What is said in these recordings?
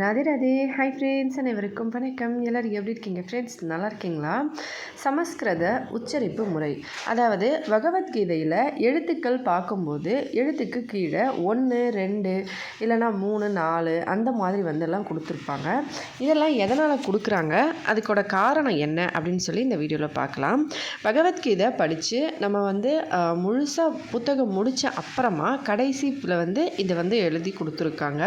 Radhe Radhe. Hi friends, அனைவருக்கும் வணக்கம். எல்லோரும் எப்படி இருக்கீங்க ஃப்ரெண்ட்ஸ்? நல்லா இருக்கீங்களா? சமஸ்கிருத உச்சரிப்பு முறை, அதாவது பகவத்கீதையில் எழுத்துக்கள் பார்க்கும்போது எழுத்துக்கு கீழே 1 2 இல்லைனா 3 4 அந்த மாதிரி எல்லாம் கொடுத்துருப்பாங்க. இதெல்லாம் எதனால் கொடுக்குறாங்க, அதுக்கோட காரணம் என்ன அப்படின்னு சொல்லி இந்த வீடியோவில் பார்க்கலாம். பகவத்கீதை படித்து நம்ம முழுசாக புத்தகம் முடித்த அப்புறமா கடைசியில் இதை எழுதி கொடுத்துருக்காங்க.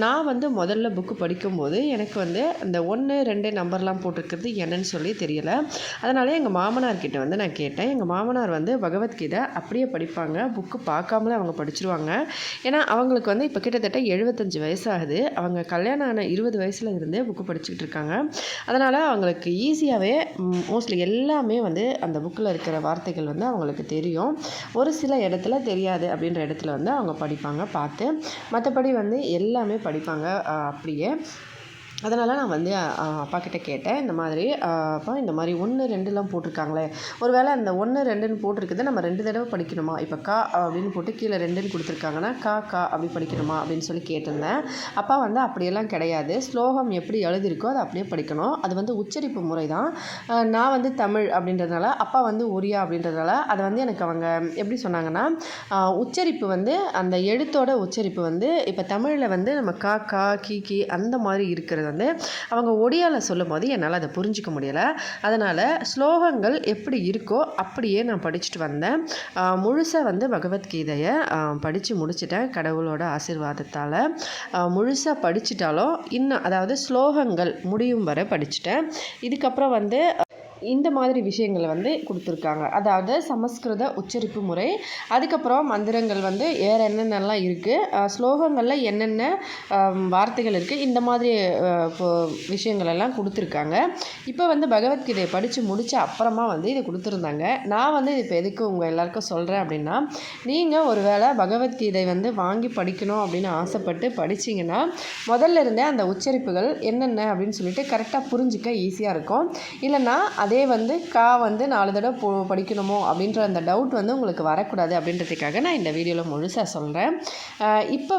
நான் முதல்ல புக்கு படிக்கும்போது எனக்கு அந்த 1 2 நம்பர்லாம் போட்டிருக்கிறது என்னன்னு சொல்லி தெரியலை. அதனால எங்கள் மாமனார்கிட்ட நான் கேட்டேன். எங்கள் மாமனார் பகவத்கீதை அப்படியே படிப்பாங்க, புக்கு பார்க்காமலே அவங்க படிச்சிருவாங்க. ஏன்னா அவங்களுக்கு இப்போ கிட்டத்தட்ட 75 வயசாகுது. அவங்க கல்யாணம் ஆன 20 வயசில் இருந்தே புக்கு படிச்சுக்கிட்டு இருக்காங்க. அதனால் அவங்களுக்கு ஈஸியாகவே மோஸ்ட்லி எல்லாமே அந்த புக்கில் இருக்கிற வார்த்தைகள் அவங்களுக்கு தெரியும். ஒரு சில இடத்துல தெரியாது அப்படின்ற இடத்துல அவங்க படிப்பாங்க பார்த்து. மற்றபடி எல்லாமே படிப்பாங்க அப்படியே. அதனால் நான் அப்பா கிட்டே கேட்டேன், இந்த மாதிரி அப்பா இந்த மாதிரி 1 2லாம் போட்டிருக்காங்களே, ஒரு வேளை அந்த 1 2ன்னு போட்டிருக்குது நம்ம 2 தடவை படிக்கணுமா? இப்போ கா அப்படின்னு போட்டு கீழே 2ன்னு கொடுத்துருக்காங்கன்னா கா அப்படி படிக்கணுமா அப்படின்னு சொல்லி கேட்டிருந்தேன். அப்பா அப்படியெல்லாம் கிடையாது, ஸ்லோகம் எப்படி எழுதியிருக்கோ அதை அப்படியே படிக்கணும், அது உச்சரிப்பு முறை தான். நான் தமிழ் அப்படின்றதுனால, அப்பா ஒரியா அப்படின்றதுனால அதை எனக்கு அவங்க எப்படி சொன்னாங்கன்னா, உச்சரிப்பு அந்த எழுத்தோட உச்சரிப்பு இப்போ தமிழில் நம்ம கா கி அந்த மாதிரி இருக்கிறது அவங்க ஒடியாவில் சொல்லும் போது என்னால் அதை புரிஞ்சிக்க முடியலை. அதனால் ஸ்லோகங்கள் எப்படி இருக்கோ அப்படியே நான் படிச்சுட்டு வந்தேன். முழுசாக பகவத்கீதையை படித்து முடிச்சிட்டேன் கடவுளோட ஆசீர்வாதத்தால். முழுசாக படிச்சிட்டாலும் இன்னும், அதாவது ஸ்லோகங்கள் முடியும் வரை படிச்சுட்டேன். இதுக்கப்புறம் இந்த மாதிரி விஷயங்களை கொடுத்துருக்காங்க. அதாவது சமஸ்கிருத உச்சரிப்பு முறை, அதுக்கப்புறம் மந்திரங்கள் வேறு என்னென்னலாம் இருக்குது, ஸ்லோகங்களில் என்னென்ன வார்த்தைகள் இருக்குது, இந்த மாதிரி விஷயங்கள் எல்லாம் கொடுத்துருக்காங்க. இப்போ பகவத்கீதையை படித்து முடித்த அப்புறமா இதை கொடுத்துருந்தாங்க. நான் இப்போ எதுக்கு உங்கள் எல்லாருக்கும் சொல்கிறேன் அப்படின்னா, நீங்கள் ஒரு வேளை பகவத்கீதை வாங்கி படிக்கணும் அப்படின்னு ஆசைப்பட்டு படிச்சிங்கன்னா முதல்ல இருந்தே அந்த உச்சரிப்புகள் என்னென்ன அப்படின்னு சொல்லிட்டு கரெக்டாக புரிஞ்சிக்க ஈஸியாக இருக்கும். இல்லைன்னா அதே கா 4 தடவை படிக்கணுமோ அப்படின்ற அந்த டவுட் உங்களுக்கு வரக்கூடாது அப்படின்றதுக்காக நான் இந்த வீடியோவில் முழுசாக சொல்கிறேன். இப்போ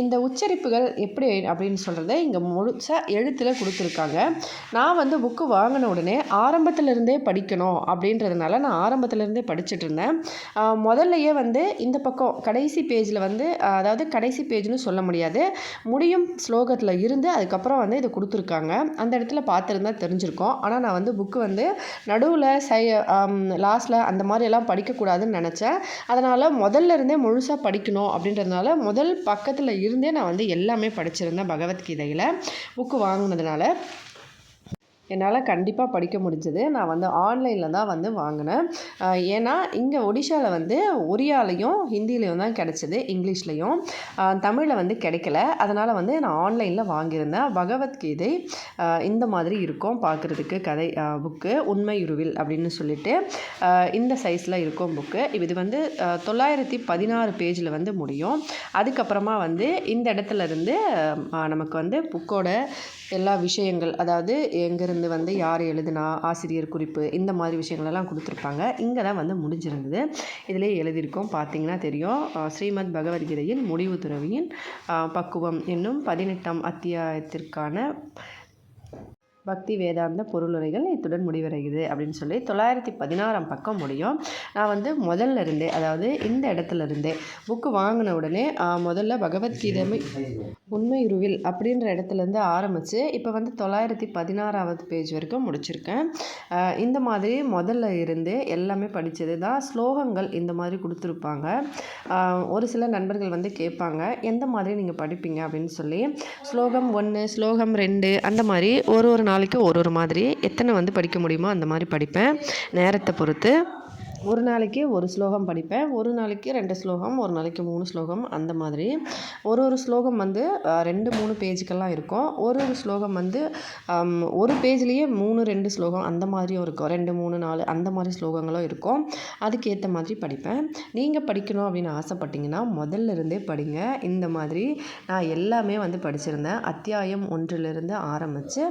இந்த உச்சரிப்புகள் எப்படி அப்படின்னு சொல்கிறத இங்கே முழுசாக எழுத்தில் கொடுத்துருக்காங்க. நான் புக்கு வாங்கின உடனே ஆரம்பத்திலேருந்தே படிக்கணும் அப்படின்றதுனால நான் ஆரம்பத்திலேருந்தே படிச்சுட்டு இருந்தேன். முதல்லையே இந்த பக்கம் கடைசி பேஜில் அதாவது கடைசி பேஜ்னு சொல்ல முடியாது, முடியும் ஸ்லோகத்தில் இருந்து அதுக்கப்புறம் இதை கொடுத்துருக்காங்க. அந்த இடத்துல பார்த்துருந்தா தெரிஞ்சிருக்கும். ஆனால் நான் புக்கு நடுவில் லாஸ்ட்டில் அந்த மாதிரியெல்லாம் படிக்கக்கூடாதுன்னு நினச்சேன். அதனால் முதல்ல இருந்தே முழுசாக படிக்கணும் அப்படின்றதுனால முதல் பக்கத்தில் இருந்தே நான் எல்லாமே படிச்சிருந்தேன். பகவத்கீதையில் புக்கு வாங்கினதுனால என்னால் கண்டிப்பாக படிக்க முடிஞ்சது. நான் ஆன்லைனில் தான் வாங்கினேன். ஏன்னா இங்கே ஒடிஷாவில் ஒரியாலையும் ஹிந்திலையும் தான் கிடச்சிது, இங்கிலீஷ்லேயும் தமிழில் கிடைக்கல. அதனால் நான் ஆன்லைனில் வாங்கியிருந்தேன். பகவத்கீதை இந்த மாதிரி இருக்கும் பார்க்குறதுக்கு. கதை புக்கு உண்மையுருவில் அப்படின்னு சொல்லிட்டு இந்த சைஸில் இருக்கும் புக்கு. இது 916 பேஜில் முடியும். அதுக்கப்புறமா இந்த இடத்துல இருந்து நமக்கு புக்கோட எல்லா விஷயங்கள், அதாவது எங்கேருந்து யார் எழுதுனா, ஆசிரியர் குறிப்பு, இந்த மாதிரி விஷயங்களெல்லாம் கொடுத்துருப்பாங்க. இங்கே தான் முடிஞ்சிருந்தது. இதிலே எழுதியிருக்கோம், பார்த்தீங்கன்னா தெரியும். ஸ்ரீமத் பகவத்கீதையின் முடிவு துறவியின் பக்குவம் என்னும் 18ஆம் அத்தியாயத்திற்கான பக்தி வேதாந்த பொருளுரைகள் இத்துடன் முடிவடைகிறது அப்படின்னு சொல்லி 916ஆம் பக்கம் முடியும். நான் முதல்ல இருந்தே, அதாவது இந்த இடத்துல இருந்தே புக்கு வாங்கின உடனே முதல்ல பகவத்கீதை உண்மையுருவில் அப்படின்ற இடத்துலேருந்து ஆரம்பித்து இப்போ 916ஆவது பேஜ் வரைக்கும் முடிச்சிருக்கேன். இந்த மாதிரி முதல்ல இருந்து எல்லாமே படித்தது தான். ஸ்லோகங்கள் இந்த மாதிரி கொடுத்துருப்பாங்க. ஒரு சில நண்பர்கள் கேட்பாங்க, எந்த மாதிரி நீங்கள் படிப்பீங்க அப்படின்னு சொல்லி. ஸ்லோகம் 1 ஸ்லோகம் 2 அந்த மாதிரி ஒரு நாளைக்கு ஒரு மாதிரி எத்தனை படிக்க முடியுமோ அந்த மாதிரி படிப்பேன், நேரத்தை பொறுத்து. ஒரு நாளைக்கு ஒரு ஸ்லோகம் படிப்பேன், ஒரு நாளைக்கு 2 ஸ்லோகம், ஒரு நாளைக்கு 3 ஸ்லோகம், அந்த மாதிரி. ஒரு ஸ்லோகம் 2 3 பேஜுக்கெல்லாம் இருக்கும். ஒரு ஸ்லோகம் ஒரு பேஜ்லேயே 3 2 ஸ்லோகம் அந்த மாதிரியும் இருக்கும். 2 3 4 அந்த மாதிரி ஸ்லோகங்களும் இருக்கும். அதுக்கேற்ற மாதிரி படிப்பேன். நீங்கள் படிக்கணும் அப்படின்னு ஆசைப்பட்டீங்கன்னா முதல்ல இருந்தே படிங்க. இந்த மாதிரி நான் எல்லாமே படிச்சிருந்தேன். அத்தியாயம் 1லிருந்து ஆரம்பித்து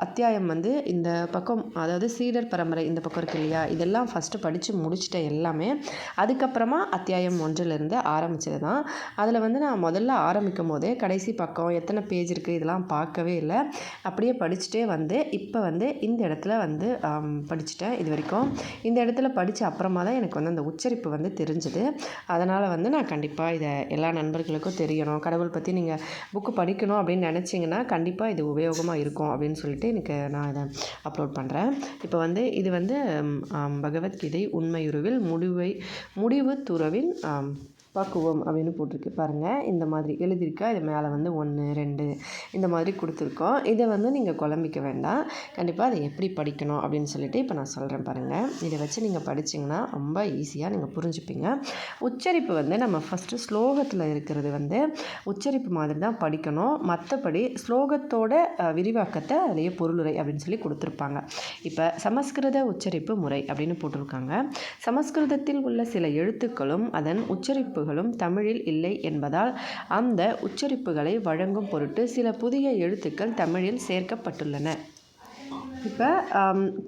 அத்தியாயம் இந்த பக்கம், அதாவது சீடர் பரம்பரை இந்த பக்கம் இருக்கு இல்லையா, இதெல்லாம் ஃபஸ்ட்டு படித்து முடிச்சிட்டேன் எல்லாமே. அதுக்கப்புறமா அத்தியாயம் 1லேருந்து ஆரம்பித்தது தான். அதில் வந்து நான் முதல்ல ஆரம்பிக்கும் போதே கடைசி பக்கம் எத்தனை பேஜ் இருக்குது இதெல்லாம் பார்க்கவே இல்லை. அப்படியே படிச்சுட்டே வந்து இப்போ வந்து இந்த இடத்துல வந்து படிச்சுட்டேன். இது வரைக்கும் இந்த இடத்துல படித்த அப்புறமா தான் எனக்கு வந்து அந்த உச்சரிப்பு வந்து தெரிஞ்சுது. அதனால் வந்து நான் கண்டிப்பாக இதை எல்லா நண்பர்களுக்கும் தெரியணும், கடவுள் பற்றி நீங்கள் புக்கு படிக்கணும் அப்படின்னு நினச்சிங்கன்னா கண்டிப்பாக இது உபயோகமாக இருக்கும் அப்படின்னு சொல்லிட்டு எனக்கு நான் இதை அப்லோட் பண்ணுறேன். இப்போ வந்து இது வந்து பகவத்கீதை உண்மையுருவில் முடிவு துறவின் பக்குவம் அப்படின்னு போட்டிருக்கு பாருங்கள். இந்த மாதிரி எழுதியிருக்கா. இது மேலே வந்து 1 2 இந்த மாதிரி கொடுத்துருக்கோம். இதை வந்து நீங்கள் குழம்பிக்க வேண்டாம். கண்டிப்பாக அதை எப்படி படிக்கணும் அப்படின்னு சொல்லிட்டு இப்போ நான் சொல்கிறேன் பாருங்கள். இதை வச்சு நீங்கள் படிச்சிங்கன்னா ரொம்ப ஈஸியாக நீங்கள் புரிஞ்சுப்பீங்க. உச்சரிப்பு வந்து நம்ம ஃபஸ்ட்டு ஸ்லோகத்தில் இருக்கிறது வந்து உச்சரிப்பு மாதிரி தான் படிக்கணும். மற்றபடி ஸ்லோகத்தோட விரிவாக்கத்தை அதிலேயே பொருளுரை அப்படின்னு சொல்லி கொடுத்துருப்பாங்க. இப்போ சமஸ்கிருத உச்சரிப்பு முறை அப்படின்னு போட்டிருக்காங்க. சமஸ்கிருதத்தில் உள்ள சில எழுத்துக்களும் அதன் உச்சரிப்பு தமிழில் இல்லை என்பதால் அந்த உச்சரிப்புகளை வழங்கும் பொருட்டு சில புதிய எழுத்துக்கள் தமிழில் சேர்க்கப்பட்டுள்ளன. இப்போ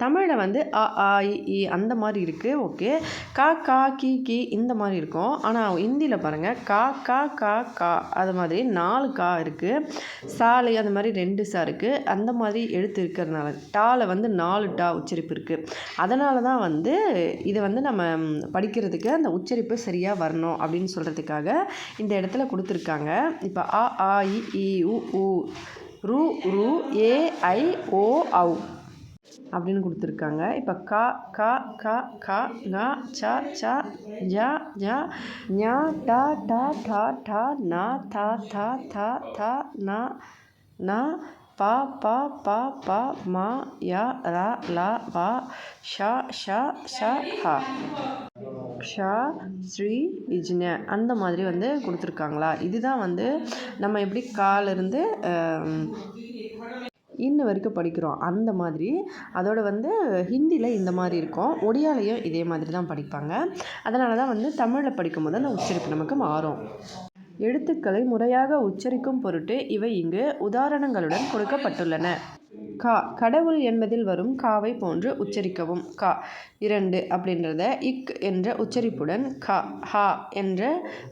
தமிழில் வந்து அ ஆ இ அந்த மாதிரி இருக்குது. ஓகே. கா கா கி கி இந்த மாதிரி இருக்கும். ஆனால் ஹிந்தியில் பாருங்கள் கா கா கா கா அது மாதிரி 4 கா இருக்குது. சாலை அந்த மாதிரி 2 சா இருக்குது. அந்த மாதிரி எழுத்து இருக்கிறதுனால டாவில் வந்து 4 டா உச்சரிப்பு இருக்குது. அதனால தான் வந்து இதை வந்து நம்ம படிக்கிறதுக்கு அந்த உச்சரிப்பு சரியாக வரணும் அப்படின்னு சொல்கிறதுக்காக இந்த இடத்துல கொடுத்துருக்காங்க. இப்போ அ ஆ இ உ ஊ ரு ரு ஏ ஐ ஓ ஔ அப்படின்னு கொடுத்துருக்காங்க. இப்போ கா கா கா கா ங ச ச ஜ ஜ ஞ ட ட ட ட ந த த த த ந ந ப ப ப ப ம ய ர ல வ ஷ ஷ ஷ ஹ ஷா ஸ்ரீ இஜ்ன அந்த மாதிரி வந்து கொடுத்துருக்காங்களா. இதுதான் வந்து நம்ம எப்படி காலிருந்து இன்ன வரைக்கும் படிக்கிறோம் அந்த மாதிரி. அதோடு வந்து ஹிந்தியில் இந்த மாதிரி இருக்கும். ஒடியாலையும் இதே மாதிரி தான் படிப்பாங்க. அதனால தான் வந்து தமிழில் படிக்கும்போது அந்த உச்சரிப்பு நமக்கு மாறும். எழுத்துக்களை முறையாக உச்சரிக்கும் பொருட்டு இவை இங்கு உதாரணங்களுடன் கொடுக்கப்பட்டுள்ளன. கா கடவுள் என்பதில் வரும் காவை போன்று உச்சரிக்கவும். கா 2 அப்படின்றத இக் என்ற உச்சரிப்புடன் கா ஹா என்ற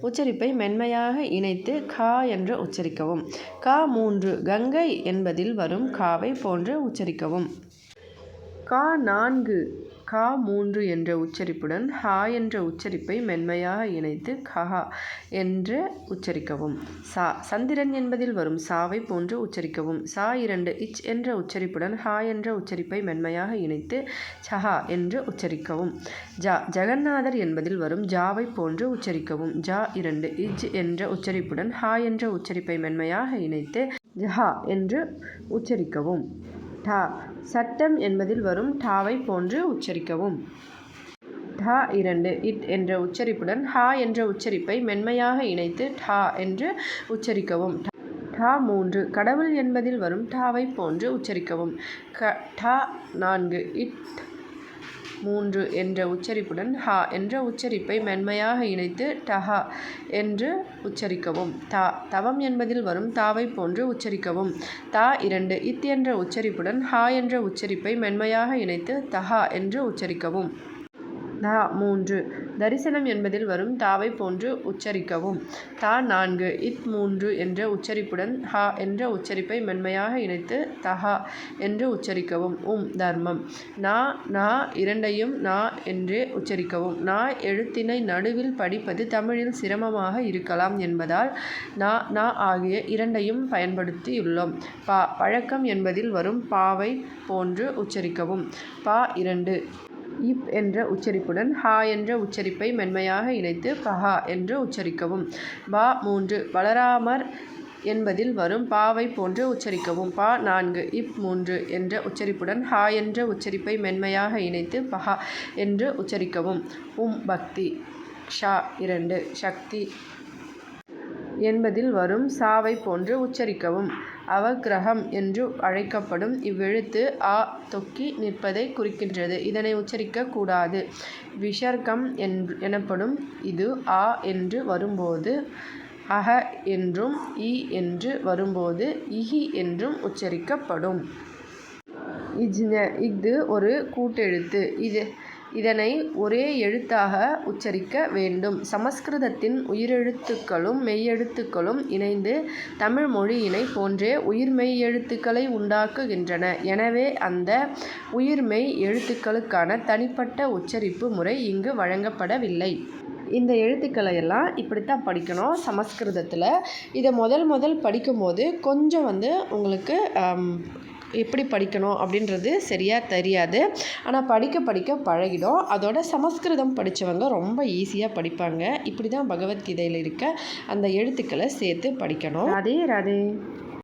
உச்சரிப்பை மென்மையாக இணைத்து கா என்று உச்சரிக்கவும். கா 3 கங்கை என்பதில் வரும் காவை போன்று உச்சரிக்கவும். கா 4 கா 3 என்ற உச்சரிப்புடன் ஹா என்ற உச்சரிப்பை மென்மையாக இணைத்து கஹா என்று உச்சரிக்கவும். சா சந்திரன் என்பதில் வரும் சாவை போன்று உச்சரிக்கவும். சா 2 இச் என்ற உச்சரிப்புடன் ஹா என்ற உச்சரிப்பை மென்மையாக இணைத்து சஹா என்று உச்சரிக்கவும். ஜா ஜெகநாதர் என்பதில் வரும் ஜாவை போன்று உச்சரிக்கவும். ஜா 2 இஜ் என்ற உச்சரிப்புடன் ஹா என்ற உச்சரிப்பை மென்மையாக இணைத்து ஜஹா என்று உச்சரிக்கவும். டா சட்டம் என்பதில் வரும் டாவை போன்று உச்சரிக்கவும். டா 2 இட் என்ற உச்சரிப்புடன் ஹா என்ற உச்சரிப்பை மென்மையாக இணைத்து டா என்று உச்சரிக்கவும். டா 3 கடவுள் என்பதில் வரும் டாவை போன்று உச்சரிக்கவும். டா 4 இட் 3 என்ற உச்சரிப்புடன் ஹா என்ற உச்சரிப்பை மென்மையாக இணைத்து டஹா என்று உச்சரிக்கவும். தா தவம் என்பதில் வரும் தாவை போன்று உச்சரிக்கவும். தா 2 இத் என்ற உச்சரிப்புடன் ஹா என்ற உச்சரிப்பை மென்மையாக இணைத்து தஹா என்று உச்சரிக்கவும். தா 3 தரிசனம் என்பதில் வரும் தாவை போன்று உச்சரிக்கவும். தா 4 இத் 3 என்ற உச்சரிப்புடன் ஹா என்ற உச்சரிப்பை மென்மையாக இணைத்து தஹா என்று உச்சரிக்கவும். தர்மம் நா நா இரண்டையும் நா என்றே உச்சரிக்கவும். நா எழுத்தினை நடுவில் படிப்பது தமிழில் சிரமமாக இருக்கலாம் என்பதால் நா நா ஆகிய இரண்டையும் பயன்படுத்தியுள்ளோம். பா பழக்கம் என்பதில் வரும் பாவை போன்று உச்சரிக்கவும். பா 2 இப் என்ற உச்சரிப்புடன் ஹா என்ற உச்சரிப்பை மென்மையாக இணைத்து பஹா என்று உச்சரிக்கவும். பா 3 பலராமர் என்பதில் வரும் பாவை போன்று உச்சரிக்கவும். பா 4 இப் 3 என்ற உச்சரிப்புடன் ஹா என்ற உச்சரிப்பை மென்மையாக இணைத்து பஹா என்று உச்சரிக்கவும். பக்தி ஷா 2 சக்தி என்பதில் வரும் சாவை போன்று உச்சரிக்கவும். அவக்கிரகம் என்று அழைக்கப்படும் இவ்வெழுத்து ஆ தொக்கி நிற்பதை குறிக்கின்றது. இதனை உச்சரிக்க கூடாது. விசர்க்கம் எனப்படும் இது ஆ என்று வரும்போது அஹ என்றும் இ என்று வரும்போது இஹி என்றும் உச்சரிக்கப்படும். இஜ்ன இஃது ஒரு கூட்டெழுத்து. இதனை ஒரே எழுத்தாக உச்சரிக்க வேண்டும். சமஸ்கிருதத்தின் உயிரெழுத்துக்களும் மெய்யெழுத்துக்களும் இணைந்து தமிழ் மொழியினை போன்றே உயிர்மெய் எழுத்துக்களை உண்டாக்குகின்றன. எனவே அந்த உயிர்மெய் எழுத்துக்களுக்கான தனிப்பட்ட உச்சரிப்பு முறை இங்கு வழங்கப்படவில்லை. இந்த எழுத்துக்களை எல்லாம் இப்படித்தான் படிக்கணும் சமஸ்கிருதத்தில். இதை முதல் படிக்கும்போது கொஞ்சம் உங்களுக்கு எப்படி படிக்கணும் அப்படின்றது சரியாக தெரியாது. ஆனால் படிக்க பழகிடும். அதோட சமஸ்கிருதம் படித்தவங்க ரொம்ப ஈஸியாக படிப்பாங்க. இப்படி தான் பகவத்கீதையில் இருக்க அந்த எழுத்துக்களை சேர்த்து படிக்கணும். ராதே ராதே.